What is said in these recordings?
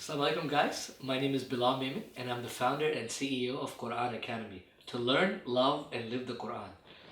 Assalamu alaikum guys, my name is Bilal Memon and I'm the founder and CEO of Quran Academy to learn, love and live the Quran.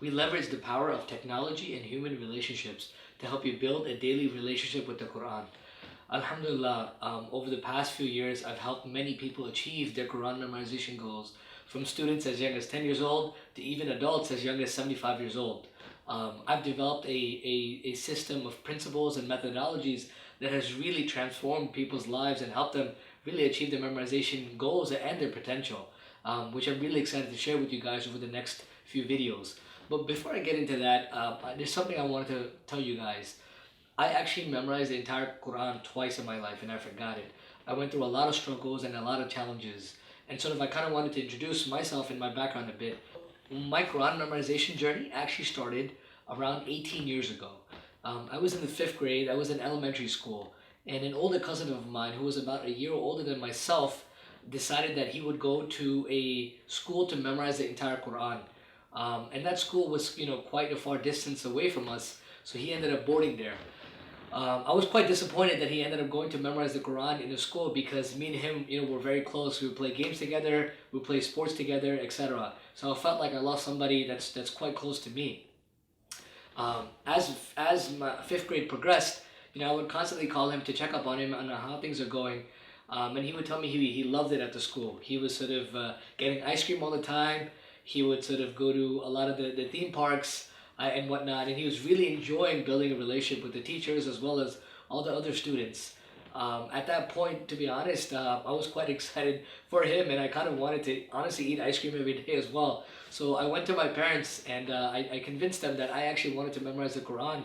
We leverage the power of technology and human relationships to help you build a daily relationship with the Quran. Alhamdulillah, over the past few years I've helped many people achieve their Quran memorization goals, from students as young as 10 years old to even adults as young as 75 years old. I've developed a system of principles and methodologies that has really transformed people's lives and helped them really achieve their memorization goals and their potential, which I'm really excited to share with you guys over the next few videos. But before I get into that, there's something I wanted to tell you guys. I actually memorized the entire Quran twice in my life and I forgot it. I went through a lot of struggles and a lot of challenges. And sort of I kind of wanted to introduce myself and my background a bit. My Quran memorization journey actually started around 18 years ago. I was in the 5th grade, I was in elementary school, and an older cousin of mine who was about a year older than myself decided that he would go to a school to memorize the entire Quran. And that school was, quite a far distance away from us, so he ended up boarding there. I was quite disappointed that he ended up going to memorize the Quran in the school because me and him, were very close. We would play games together, we would play sports together, etc. So I felt like I lost somebody that's quite close to me. As my 5th grade progressed, I would constantly call him to check up on him on how things are going. And he would tell me he loved it at the school. He was sort of getting ice cream all the time. He would sort of go to a lot of the theme parks and whatnot. And he was really enjoying building a relationship with the teachers as well as all the other students. At that point, to be honest, I was quite excited for him and I kind of wanted to honestly eat ice cream every day as well. So I went to my parents and I convinced them that I actually wanted to memorize the Quran.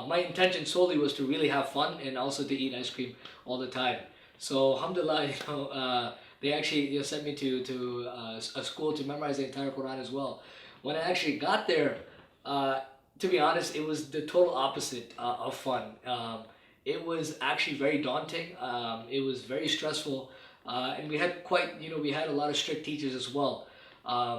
My intention solely was to really have fun and also to eat ice cream all the time. So alhamdulillah, they actually sent me to a school to memorize the entire Quran as well. When I actually got there, to be honest, it was the total opposite of fun. It was actually very daunting. It was very stressful, and we had we had a lot of strict teachers as well.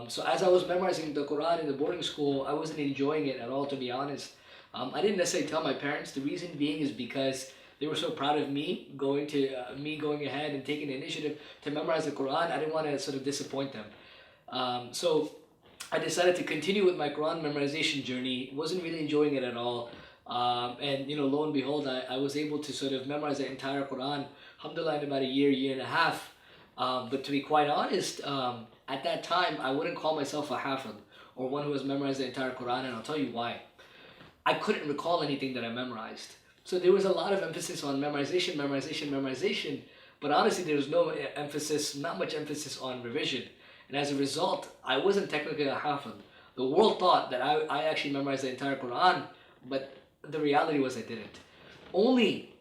So as I was memorizing the Quran in the boarding school, I wasn't enjoying it at all, to be honest. I didn't necessarily tell my parents. The reason being is because they were so proud of me going ahead and taking the initiative to memorize the Quran. I didn't want to sort of disappoint them. So I decided to continue with my Quran memorization journey. Wasn't really enjoying it at all. And lo and behold, I was able to sort of memorize the entire Quran, alhamdulillah, in about a year and a half. But to be quite honest, at that time, I wouldn't call myself a Hafiz or one who has memorized the entire Quran, and I'll tell you why. I couldn't recall anything that I memorized. So there was a lot of emphasis on memorization, but honestly, there was not much emphasis on revision. And as a result, I wasn't technically a Hafiz. The world thought that I actually memorized the entire Quran, but the reality was I didn't. Only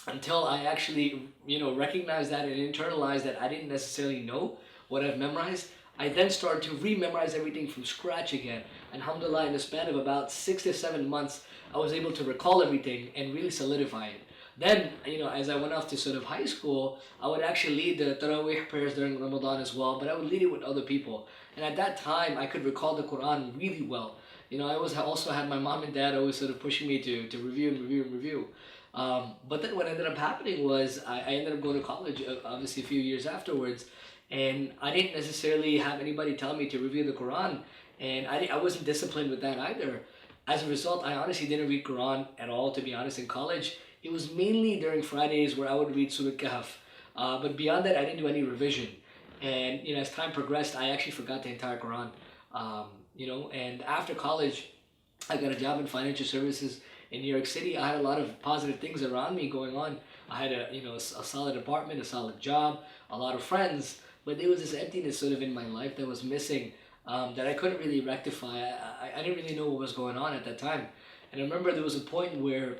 until I actually, recognized that and internalized that I didn't necessarily know what I've memorized, I then started to re-memorize everything from scratch again. And alhamdulillah, in the span of about 6 to 7 months, I was able to recall everything and really solidify it. Then, as I went off to sort of high school, I would actually lead the Taraweeh prayers during Ramadan as well, but I would lead it with other people. And at that time, I could recall the Quran really well. I also had my mom and dad always sort of pushing me to review. But then what ended up happening was I ended up going to college, obviously a few years afterwards, and I didn't necessarily have anybody tell me to review the Quran, and I wasn't disciplined with that either. As a result, I honestly didn't read Quran at all, to be honest, in college. It was mainly during Fridays where I would read Surah Kahf. But beyond that, I didn't do any revision. And as time progressed, I actually forgot the entire Quran. And after college, I got a job in financial services in New York City. I had a lot of positive things around me going on. I had a solid apartment, a solid job, a lot of friends, but there was this emptiness sort of in my life that was missing, that I couldn't really rectify. I didn't really know what was going on at that time. And I remember there was a point where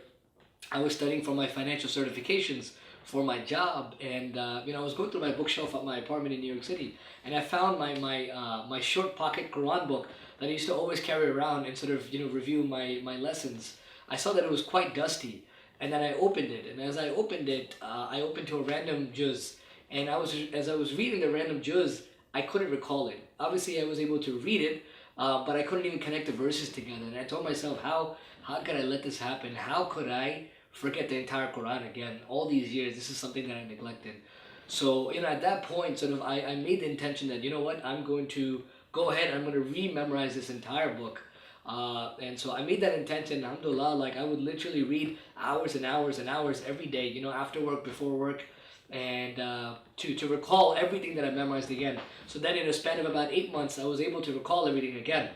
I was studying for my financial certifications for my job, and I was going through my bookshelf at my apartment in New York City, and I found my short pocket Quran book that I used to always carry around and sort of review my lessons. I saw that it was quite dusty, and then I opened it, and as I opened it, I opened to a random juz, and as I was reading the random juz, I couldn't recall it. Obviously, I was able to read it, but I couldn't even connect the verses together. And I told myself, how could I let this happen? How could I forget the entire Quran again. All these years, this is something that I neglected. So, at that point, sort of, I made the intention that, you know what, I'm going to go ahead, I'm going to re-memorize this entire book. And so I made that intention, alhamdulillah, like I would literally read hours and hours and hours every day, after work, before work, and to recall everything that I memorized again. So then in a span of about 8 months, I was able to recall everything again.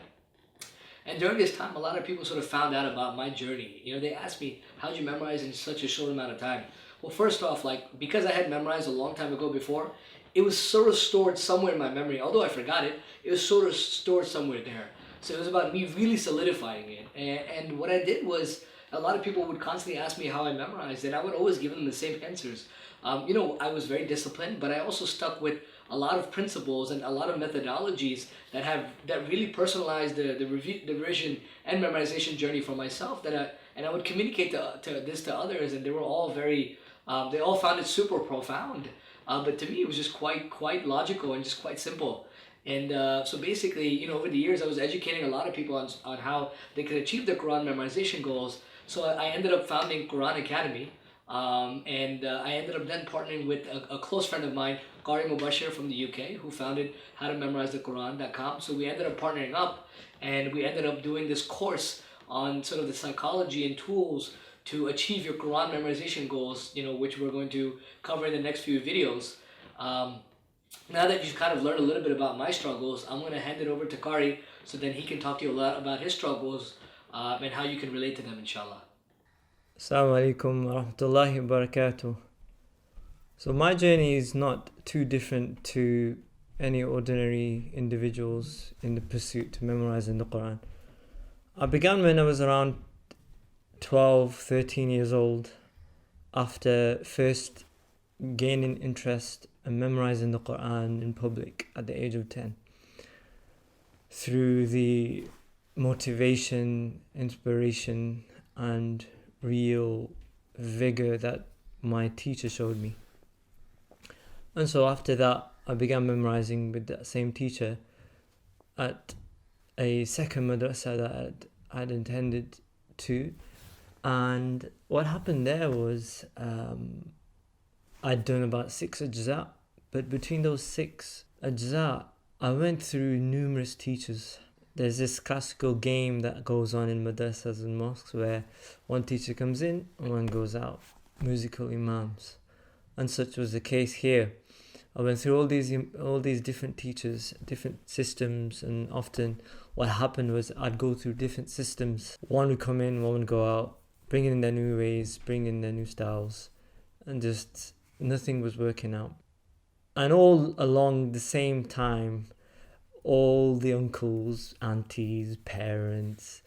And during this time, a lot of people sort of found out about my journey. They asked me, how'd you memorize in such a short amount of time? Well, first off, like, because I had memorized a long time ago before, it was sort of stored somewhere in my memory. Although I forgot it, it was sort of stored somewhere there. So it was about me really solidifying it. And what I did was, a lot of people would constantly ask me how I memorized, and I would always give them the same answers. I was very disciplined, but I also stuck with a lot of principles and a lot of methodologies that really personalized the revision and memorization journey for myself. And I would communicate this to others, and they were all they all found it super profound. But to me, it was just quite logical and just quite simple. And so basically, over the years, I was educating a lot of people on how they could achieve their Quran memorization goals. So I ended up founding Quran Academy. And I ended up then partnering with a close friend of mine, Qari Mubashir from the UK, who founded howtomemorisethequran.com. So we ended up partnering up, and we ended up doing this course on sort of the psychology and tools to achieve your Quran memorization goals, which we're going to cover in the next few videos. Now that you've kind of learned a little bit about my struggles, I'm going to hand it over to Qari so then he can talk to you a lot about his struggles and how you can relate to them, inshallah. Assalamu alaikum wa rahmatullahi wa barakatuh. So my journey is not too different to any ordinary individuals in the pursuit to memorizing the Quran. I began when I was around 12, 13 years old, after first gaining interest in memorizing the Quran in public at the age of 10. Through the motivation, inspiration, and real vigor that my teacher showed me. And so after that, I began memorizing with that same teacher at a second madrasa that I'd intended to. And what happened there was I'd done about 6 ajza, but between those 6 ajza, I went through numerous teachers. There's this classical game that goes on in madrasas and mosques where one teacher comes in and one goes out, musical imams. And such was the case here. I went through all these different teachers, different systems, and often what happened was I'd go through different systems. One would come in, one would go out, bringing in their new ways, bringing in their new styles, and just nothing was working out. And all along the same time, all the uncles, aunties, parents,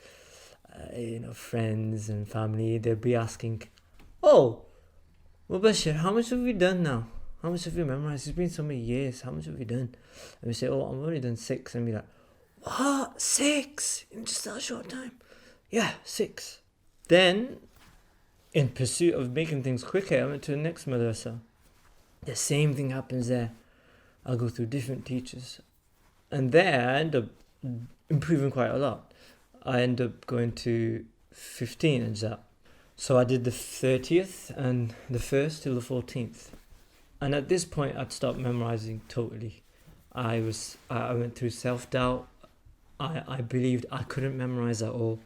friends and family, they'd be asking, "Oh, Mubashir, how much have we done now? How much have you memorized? It's been so many years. How much have you done?" And we say, "Oh, I've only done 6." And be like, "What? 6? In just that short time?" "Yeah, 6. Then, in pursuit of making things quicker, I went to the next madrasa. The same thing happens there. I'll go through different teachers. And there, I end up improving quite a lot. I end up going to 15 ajza. So I did the 30th and the 1st till the 14th. And at this point, I'd stopped memorizing totally. I went through self-doubt. I believed I couldn't memorize at all.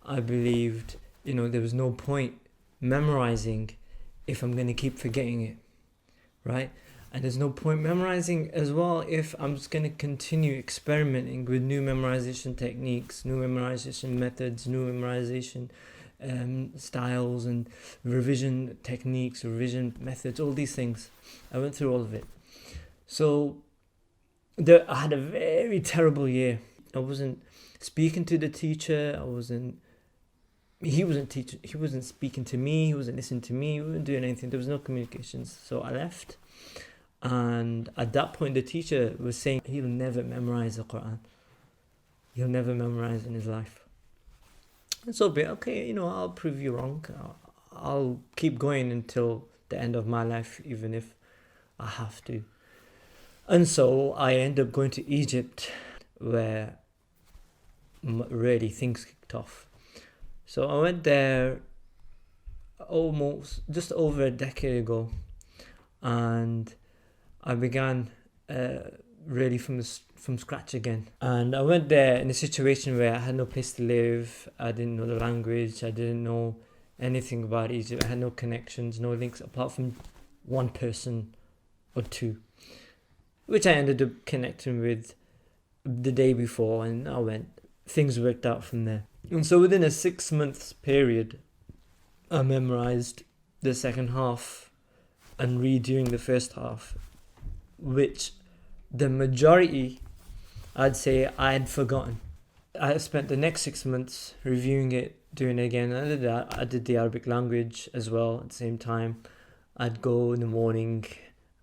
I believed, there was no point memorizing if I'm going to keep forgetting it, right? And there's no point memorizing as well if I'm just going to continue experimenting with new memorization techniques, new memorization methods, new memorization styles and revision techniques, revision methods, all these things. I went through all of it. So I had a very terrible year. I wasn't speaking to the teacher. He wasn't speaking to me. He wasn't listening to me. He wasn't doing anything. There was no communications. So I left. And at that point, the teacher was saying he'll never memorize the Quran. He'll never memorize in his life. And so, okay, I'll prove you wrong. I'll keep going until the end of my life, even if I have to. And so I ended up going to Egypt, where really things kicked off. So I went there almost just over a decade ago, and I began really from scratch again. And I went there in a situation where I had no place to live. I didn't know the language. I didn't know anything about Egypt. I had no connections, no links apart from one person or two, which I ended up connecting with the day before, and I went. Things worked out from there. And so within a 6 months period, I memorized the second half and redoing the first half, which the majority, I'd say, I had forgotten. I spent the next 6 months reviewing it, doing it again. I did the Arabic language as well at the same time. I'd go in the morning,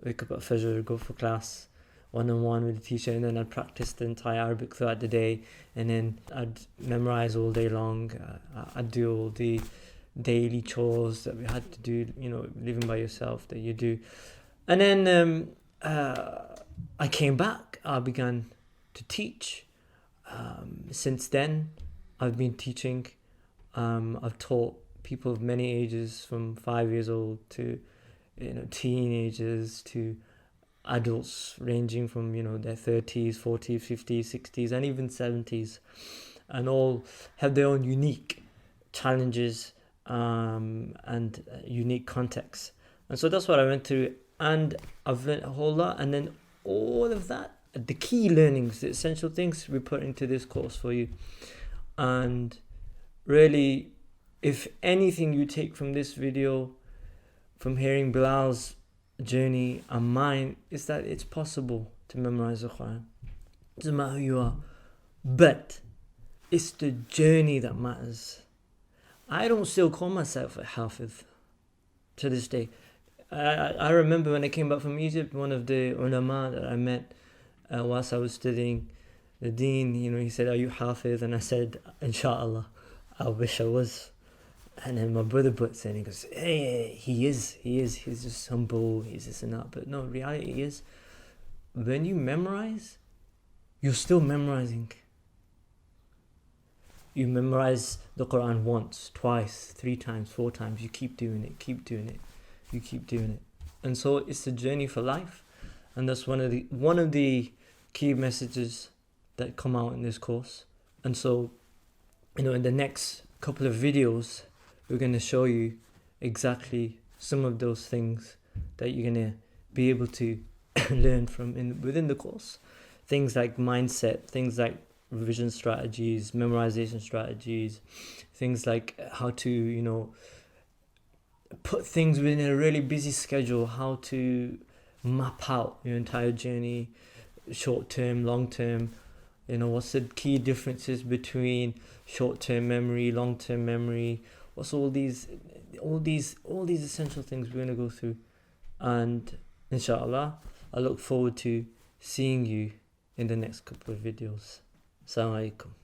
wake up at Fajr, go for class, one-on-one with the teacher, and then I'd practice the entire Arabic throughout the day, and then I'd memorize all day long. I'd do all the daily chores that we had to do, living by yourself that you do. And then I came back. I began to teach. Since then, I've been teaching. I've taught people of many ages, from 5 years old to teenagers, to adults ranging from their 30s, 40s, 50s, 60s, and even 70s, and all have their own unique challenges and unique contexts. And so that's what I went through, and I've learned a whole lot. And then all of that, the key learnings, the essential things, we put into this course for you. And really, if anything you take from this video, from hearing Bilal's journey and mine, is that it's possible to memorize the Quran. It doesn't matter who you are, but it's the journey that matters. I don't still call myself a Hafiz to this day. I remember when I came back from Egypt, one of the ulama that I met whilst I was studying the deen, he said, "Are you Hafiz?" And I said, "Inshallah, I wish I was." And then my brother butts in, he goes, "Hey, he is, he's just humble, he's this and that." But no, reality is, when you memorize, you're still memorizing. You memorize the Quran once, twice, 3 times, 4 times, you keep doing it, you keep doing it. And so it's a journey for life. And that's one of the key messages that come out in this course. And so, in the next couple of videos, we're going to show you exactly some of those things that you're going to be able to learn from within the course. Things like mindset, things like revision strategies, memorization strategies, things like how to, put things within a really busy schedule, how to map out your entire journey, short term, long term. What's the key differences between short-term memory, long-term memory? What's all these essential things we're going to go through. And inshallah, I look forward to seeing you in the next couple of videos. Assalamu alaikum.